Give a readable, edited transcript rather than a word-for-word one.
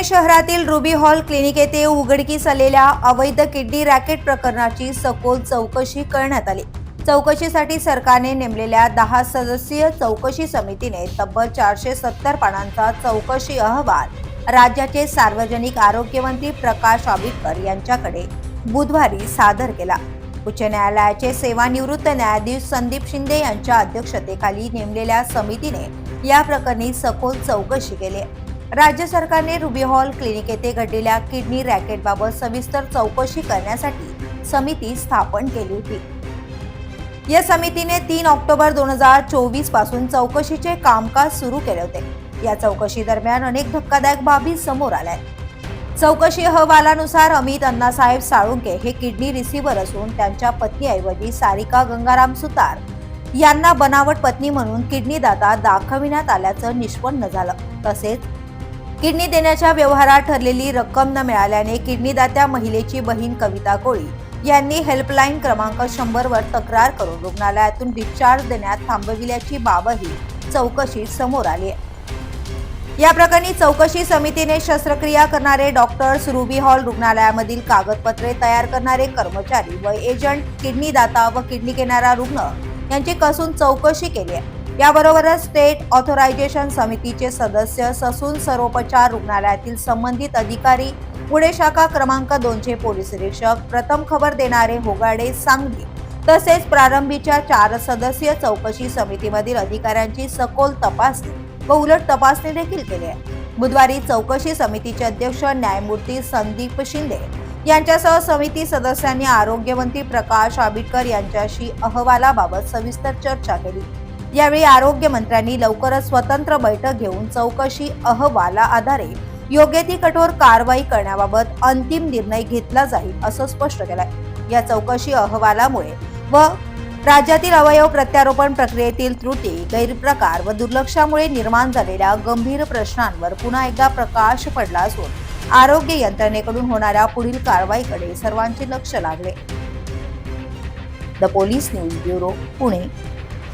शहरातील ruby hall clinic येथे उघडकीस आलेल्या अवैध किडनी रॅकेट प्रकरणाची सखोल चौकशी करण्यात आली। चौकशीसाठी सरकारने नेमलेल्या 10 सदस्यीय चौकशी समितीने तब्बल 470 पानांचा चौकशी अहवाल राज्याचे सार्वजनिक आरोग्य मंत्री प्रकाश आंबेडकर यांच्याकडे बुधवारी सादर केला। उच्च न्यायालयाचे सेवानिवृत्त न्यायाधीश संदीप शिंदे यांच्या अध्यक्षतेखाली नेमलेल्या समितीने या प्रकरणी सखोल चौकशी केली। राज्य सरकारने रुबी हॉल क्लिनिक येथे घडलेल्या किडनी रॅकेटबाबत सविस्तर चौकशी करण्यासाठी समिती स्थापन केली होती। या समितीने 3 ऑक्टोबर 2024 पासून चौकशीचे कामकाज सुरू केले होते। या चौकशी दरम्यान अनेक धक्कादायक बाबी समोर आल्या। चौकशी अहवालानुसार अमित अण्णासाहेब साळुंके हे किडनी रिसिव्हर असून त्यांच्या पत्नीऐवजी सारिका गंगाराम सुतार यांना बनावट पत्नी म्हणून किडनी दाता दाखविण्यात आल्याचं निष्पन्न झालं। तसेच किडनी देण्याच्या व्यवहारात ठरलेली रक्कम न मिळाल्याने किडनीदात्या महिलेची बहीण कविता कोळी यांनी हेल्पलाईन क्रमांक 100 वर तक्रार करून रुग्णालयातून डिस्चार्ज देण्यात थांबविल्याची बाबही चौकशीत समोर आली आहे। या प्रकरणी चौकशी समितीने शस्त्रक्रिया करणारे डॉक्टर्स, रुबी हॉल रुग्णालयामधील कागदपत्रे तयार करणारे कर्मचारी व एजंट, किडनी दाता व किडनी घेणारा रुग्ण यांची कसून चौकशी केली आहे। याबरोबरच स्टेट ऑथरायझेशन समितीचे सदस्य, ससून सर्वोपचार रुग्णालयातील संबंधित अधिकारी, पुणे शाखा क्रमांक 2चे पोलीस निरीक्षक, प्रथम खबर देणारे होगाडे, सांगली तसेच प्रारंभीच्या 4 सदस्यीय चौकशी समितीमधील अधिकाऱ्यांची सखोल तपासणी व उलट तपासणी देखील केली आहे। बुधवारी चौकशी समितीचे अध्यक्ष न्यायमूर्ती संदीप शिंदे यांच्यासह समिती सदस्यांनी आरोग्यमंत्री प्रकाश आंबेडकर यांच्याशी अहवालाबाबत सविस्तर चर्चा केली। यावेळी आरोग्य मंत्र्यांनी लवकरच स्वतंत्र बैठक घेऊन चौकशी अहवाला आधारे योग्य ती कठोर कारवाई करण्याबाबत अंतिम निर्णय घेतला जाईल असं स्पष्ट केलंय। या चौकशी अहवालामुळे व राज्यातील अवयव प्रत्यारोपण प्रक्रियेतील त्रुटी, गैरप्रकार व दुर्लक्षामुळे निर्माण झालेल्या गंभीर प्रश्नांवर पुन्हा एकदा प्रकाश पडला असून आरोग्य यंत्रणेकडून होणाऱ्या पुढील कारवाईकडे सर्वांचे लक्ष लागले। The police news bureau, Pune.